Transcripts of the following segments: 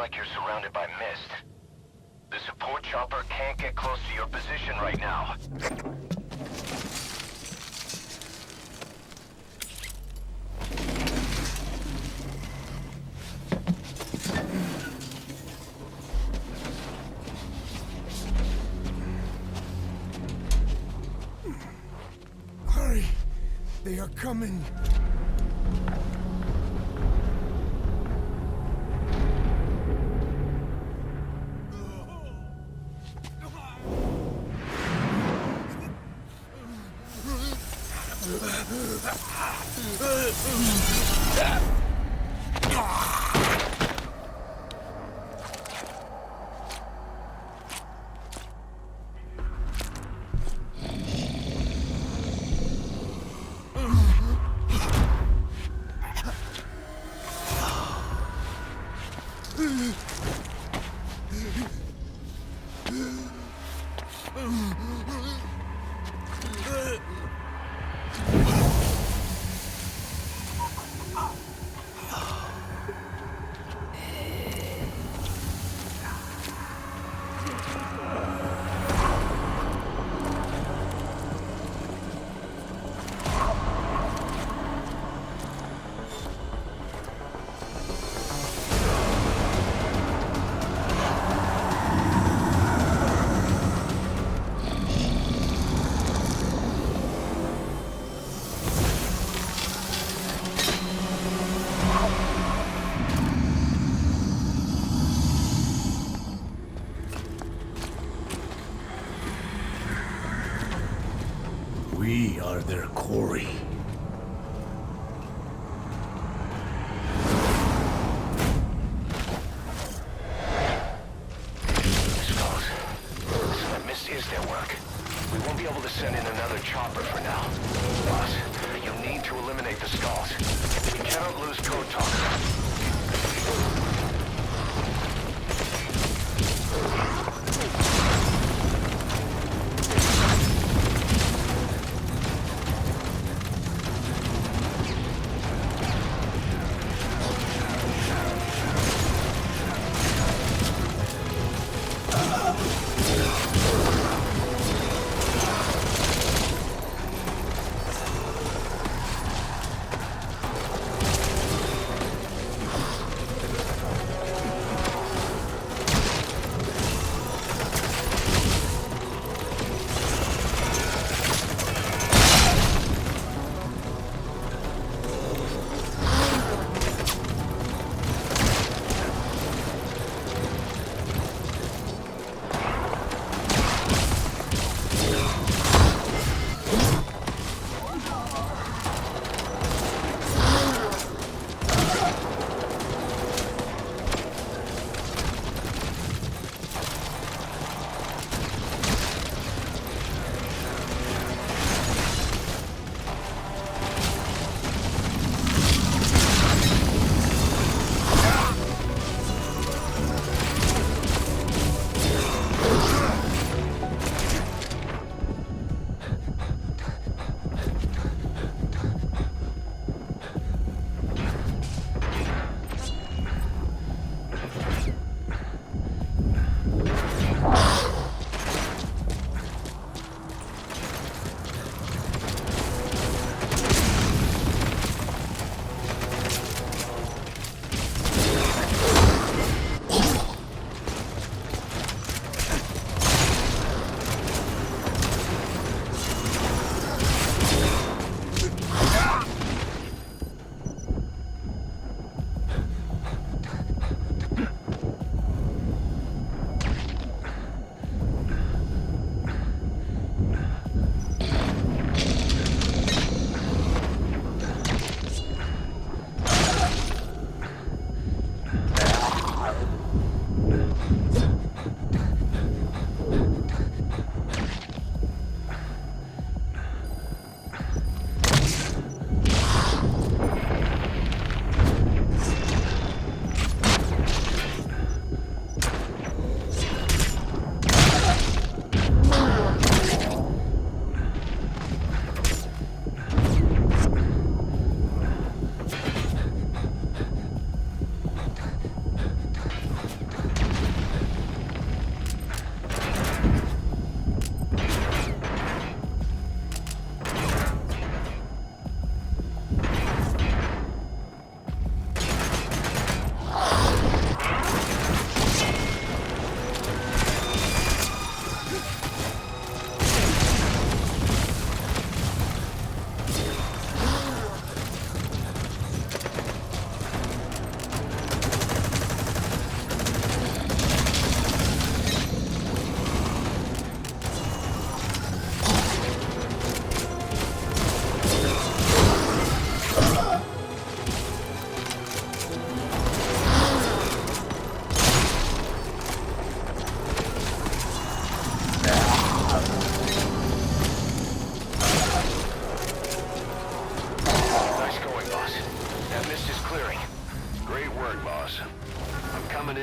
like you're surrounded by mist. The support chopper can't get close to your position right now. Hurry! They are coming! We are their quarry. Skulls. So that mist is their work. We won't be able to send in another chopper for now. Boss, you need to eliminate the skulls. We cannot lose code talk.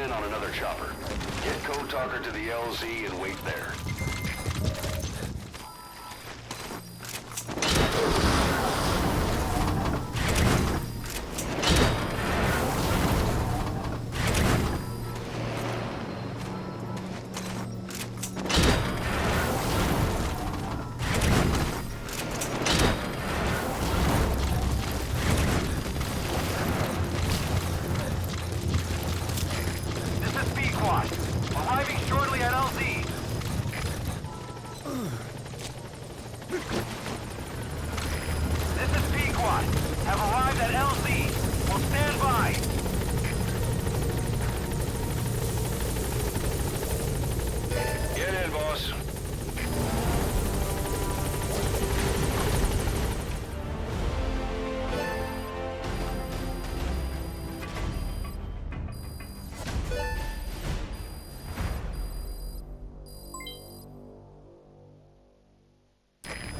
in on another chopper. Get Code Talker to the LZ and wait there. Arriving shortly at LZ. This is Pequod. Have arrived at LZ. Will stand by. Get in, boss.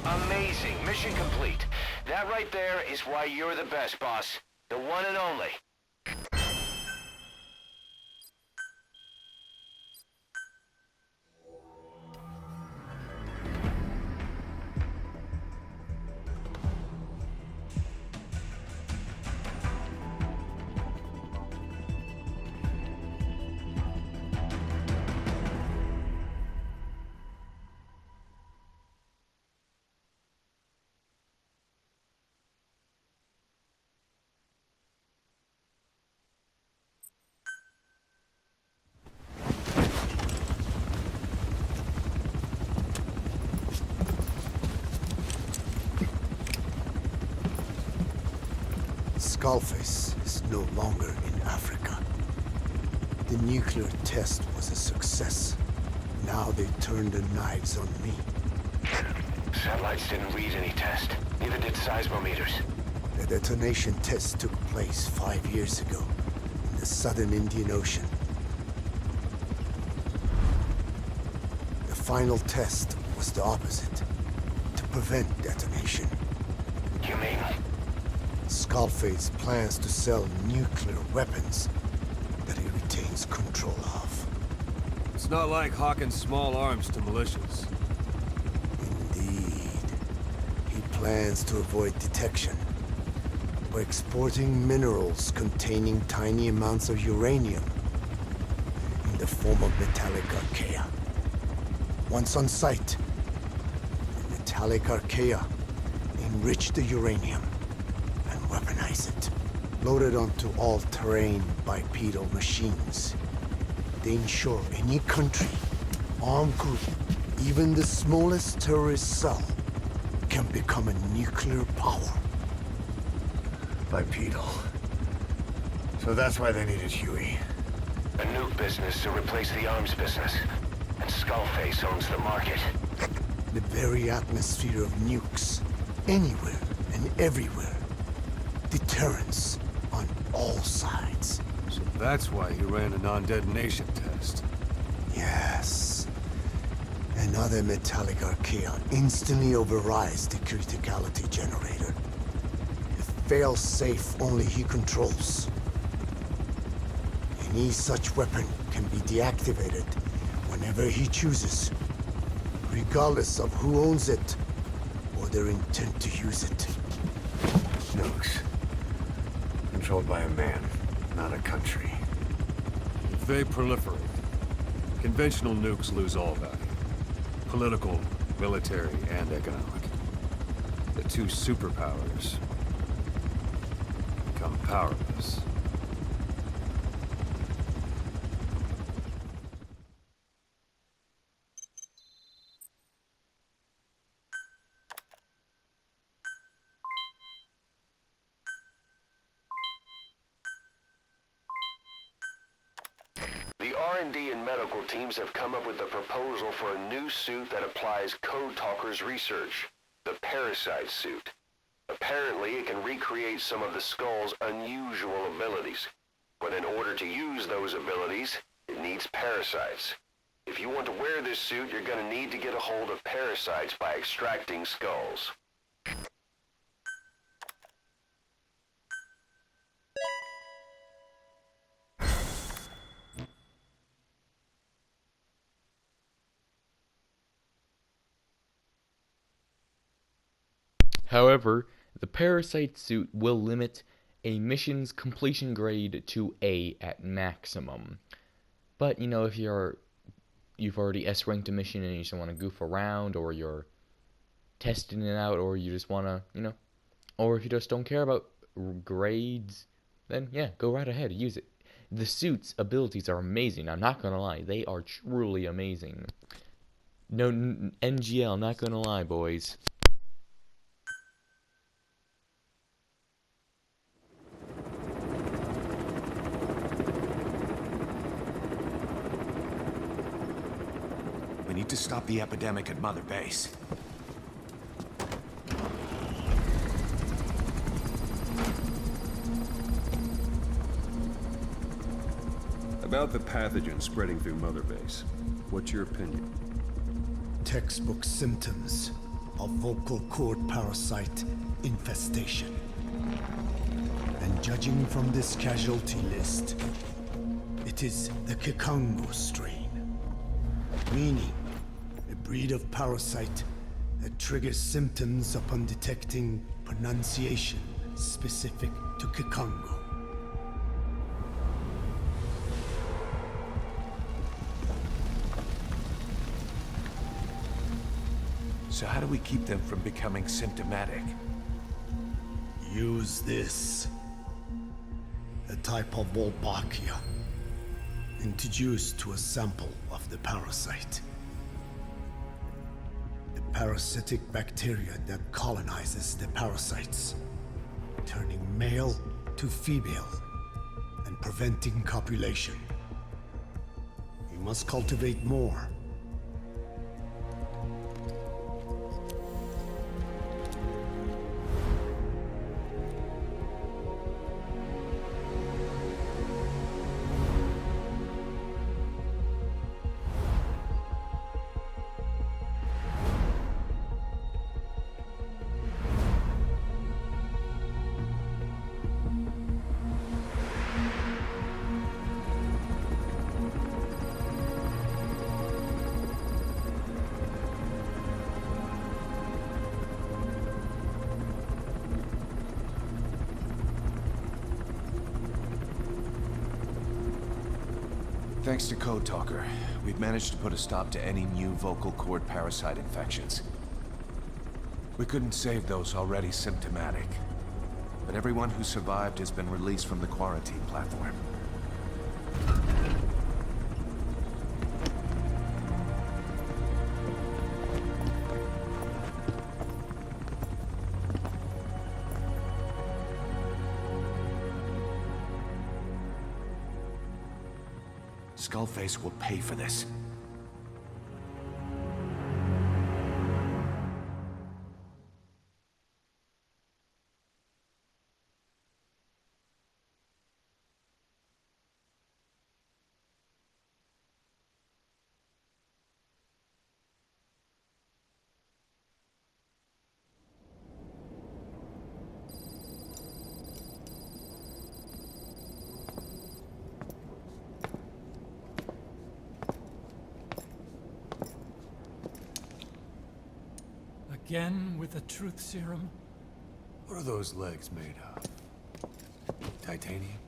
Amazing. Mission complete. That right there is why you're the best, boss. The one and only. Skullface is no longer in Africa. The nuclear test was a success. Now they turned their knives on me. Satellites didn't read any test. Neither did seismometers. The detonation test took place 5 years ago in the southern Indian Ocean. The final test was the opposite, to prevent detonation. You mean? Skullface plans to sell nuclear weapons that he retains control of. It's not like hawking small arms to militias. Indeed. He plans to avoid detection by exporting minerals containing tiny amounts of uranium in the form of metallic Archaea. Once on site, the metallic Archaea enrich the uranium and weaponize it. Loaded onto all-terrain bipedal machines. They ensure any country, armed group, even the smallest terrorist cell, can become a nuclear power. Bipedal. So that's why they needed Huey. A nuke business to replace the arms business. And Skullface owns the market. The very atmosphere of nukes, anywhere and everywhere. Deterrence on all sides. So that's why he ran a non-detonation test. Yes. Another metallic Archaea instantly overrides the criticality generator. It fails safe only he controls. Any such weapon can be deactivated whenever he chooses, regardless of who owns it or their intent to use it. Nukes. Controlled by a man, not a country. If they proliferate, conventional nukes lose all value. Political, military, and economic. The two superpowers become powerless. The R&D and medical teams have come up with a proposal for a new suit that applies Code Talker's research, the Parasite suit. Apparently, it can recreate some of the Skull's unusual abilities. But in order to use those abilities, it needs parasites. If you want to wear this suit, you're gonna need to get a hold of parasites by extracting skulls. However, the parasite suit will limit a mission's completion grade to A at maximum. But, you know, if you've already S-ranked a mission and you just want to goof around, or you're testing it out, or you just want to, you know, or if you just don't care about grades, then yeah, go right ahead, use it. The suit's abilities are amazing, I'm not gonna lie, they are truly amazing. No, NGL, not gonna lie, boys. We need to stop the epidemic at Mother Base. About the pathogen spreading through Mother Base, what's your opinion? Textbook symptoms of vocal cord parasite infestation. And judging from this casualty list, it is the Kikongo strain, meaning a breed of parasite that triggers symptoms upon detecting pronunciation specific to Kikongo. So how do we keep them from becoming symptomatic? Use this. A type of Wolbachia, introduced to a sample of the parasite. A parasitic bacteria that colonizes the parasites, turning male to female and preventing copulation. We must cultivate more. Thanks to Code Talker, we've managed to put a stop to any new vocal cord parasite infections. We couldn't save those already symptomatic, but everyone who survived has been released from the quarantine platform. Skullface will pay for this. Again with the truth serum? What are those legs made of? Titanium?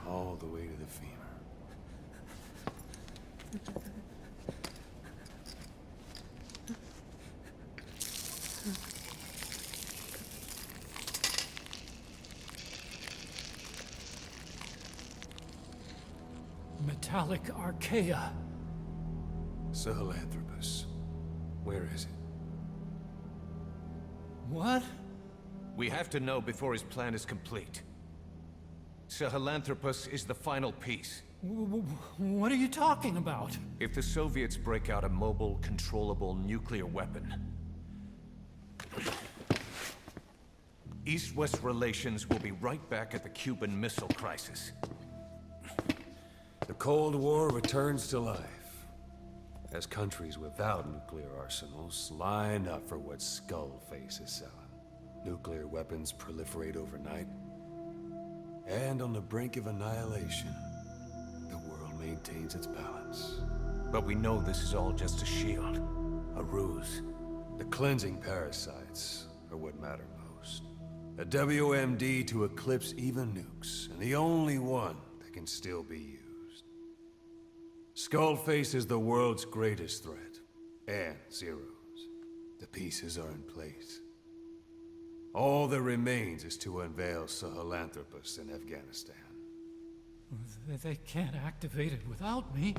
All the way to the femur. Metallic Archaea. Sahelanthropus. Where is it? What? We have to know before his plan is complete. Sahelanthropus is the final piece. What are you talking about? If the Soviets break out a mobile, controllable nuclear weapon, East-West relations will be right back at the Cuban Missile Crisis. The Cold War returns to life, as countries without nuclear arsenals line up for what Skullface is selling. Nuclear weapons proliferate overnight, and on the brink of annihilation, the world maintains its balance. But we know this is all just a shield, a ruse. The cleansing parasites are what matter most. A WMD to eclipse even nukes, and the only one that can still be used. Skullface is the world's greatest threat, and Zero's. The pieces are in place. All that remains is to unveil Sahelanthropus in Afghanistan. They can't activate it without me.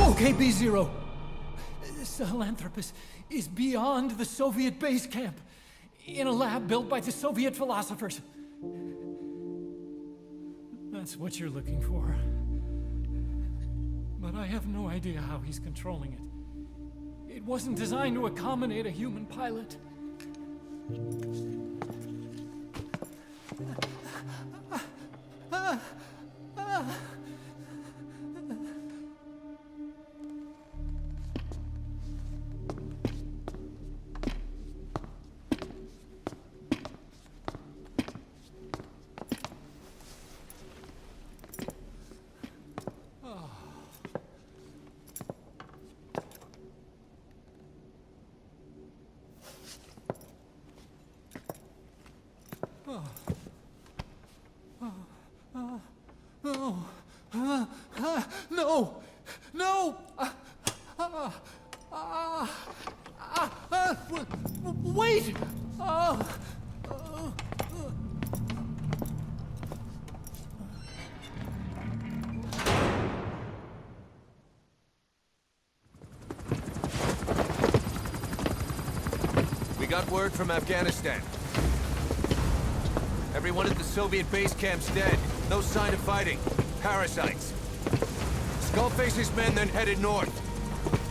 Okay, B-Zero. Sahelanthropus is beyond the Soviet base camp, in a lab built by the Soviet philosophers. That's what you're looking for. But I have no idea how he's controlling it. It wasn't designed to accommodate a human pilot. No! No! Wait! We got word from Afghanistan. Everyone at the Soviet base camp's dead. No sign of fighting. Parasites. Skullface's men then headed north.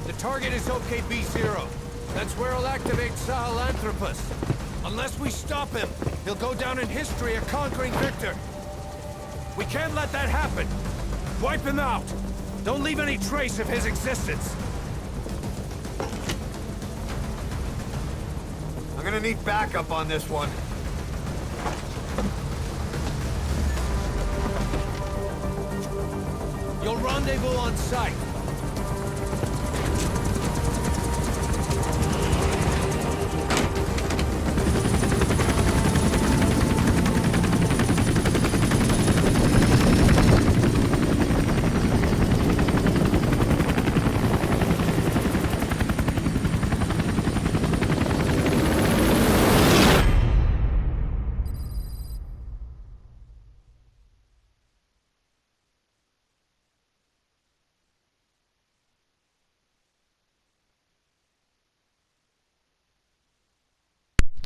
The target is OKB-0. That's where he'll activate Sahelanthropus. Unless we stop him, he'll go down in history a conquering victor. We can't let that happen. Wipe him out. Don't leave any trace of his existence. I'm gonna need backup on this one. You'll rendezvous on site.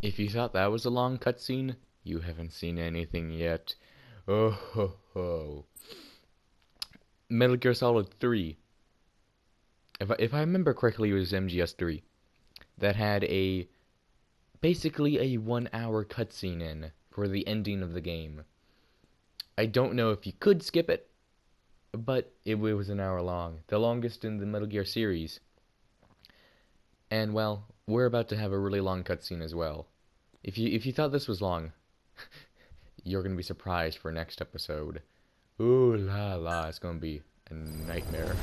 If you thought that was a long cutscene, you haven't seen anything yet. Oh ho ho. Metal Gear Solid 3. If I remember correctly, it was MGS3 that had basically a 1 hour cutscene in for the ending of the game. I don't know if you could skip it, but it was an hour long, the longest in the Metal Gear series. And well, we're about to have a really long cutscene as well. If you thought this was long, you're gonna be surprised for next episode. Ooh la la, it's gonna be a nightmare.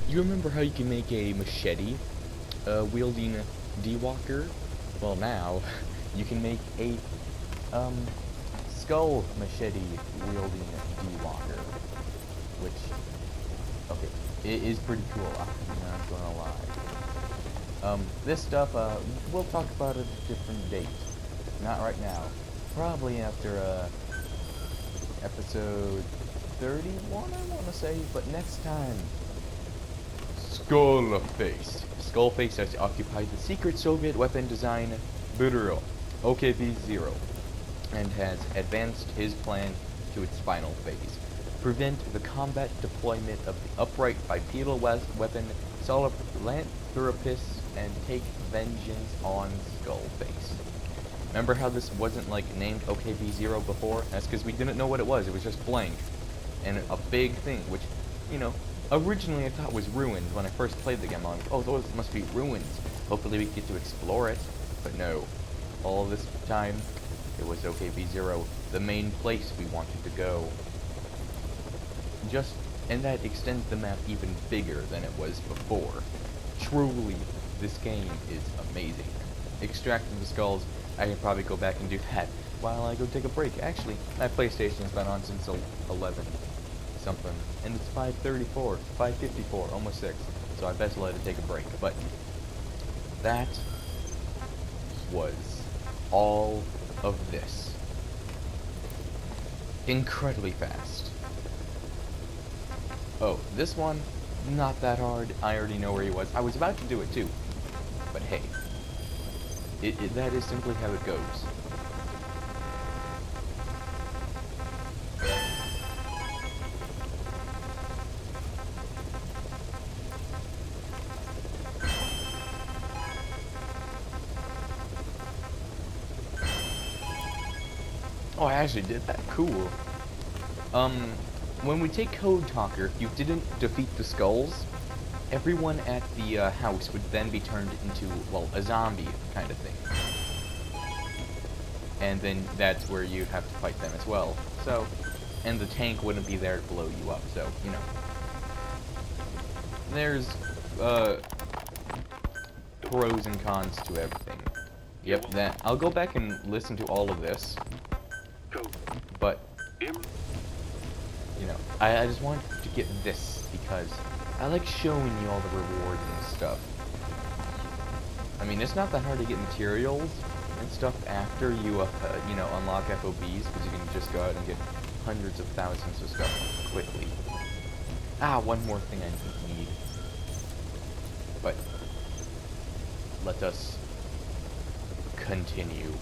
you remember how you can make a machete wielding D-Walker? Well, now you can make a skull machete wielding D-Walker, which, okay, it is pretty cool. I'm not gonna lie. This stuff we'll talk about at a different date. Not right now. Probably after episode 31, I want to say, but next time. Skullface. Skullface has occupied the secret Soviet weapon design bureau, OKB-0, and has advanced his plan to its final phase. Prevent the combat deployment of the upright bipedal weapon Sahelanthropus and take vengeance on Skullface. Remember how this wasn't like named OKB-0 before? That's because we didn't know what it was. It was just blank. And a big thing, which, you know, originally I thought was ruined when I first played the game. I'm like, oh, those must be ruins. Hopefully we get to explore it. But no. All this time, it was OKB-0, the main place we wanted to go. And that extends the map even bigger than it was before. Truly, this game is amazing. Extracting the skulls, I can probably go back and do that while I go take a break. Actually, my PlayStation's been on since 11 something, and it's 5:34, 5:54, almost 6, so I best let it take a break. But that was all of this. Incredibly fast. Oh, this one, not that hard. I already know where he was. I was about to do it too, but hey. That is simply how it goes. Oh, I actually did that. Cool. When we take Code Talker, if you didn't defeat the skulls, everyone at the house would then be turned into, well, a zombie kind of thing. And then that's where you'd have to fight them as well. So, and the tank wouldn't be there to blow you up, so, you know. There's, pros and cons to everything. Yep, that. I'll go back and listen to all of this. But, you know, I just wanted to get this because I like showing you all the rewards and stuff. I mean, it's not that hard to get materials and stuff after you, you know, unlock FOBs, because you can just go out and get hundreds of thousands of stuff quickly. Ah, one more thing I need. But let us continue.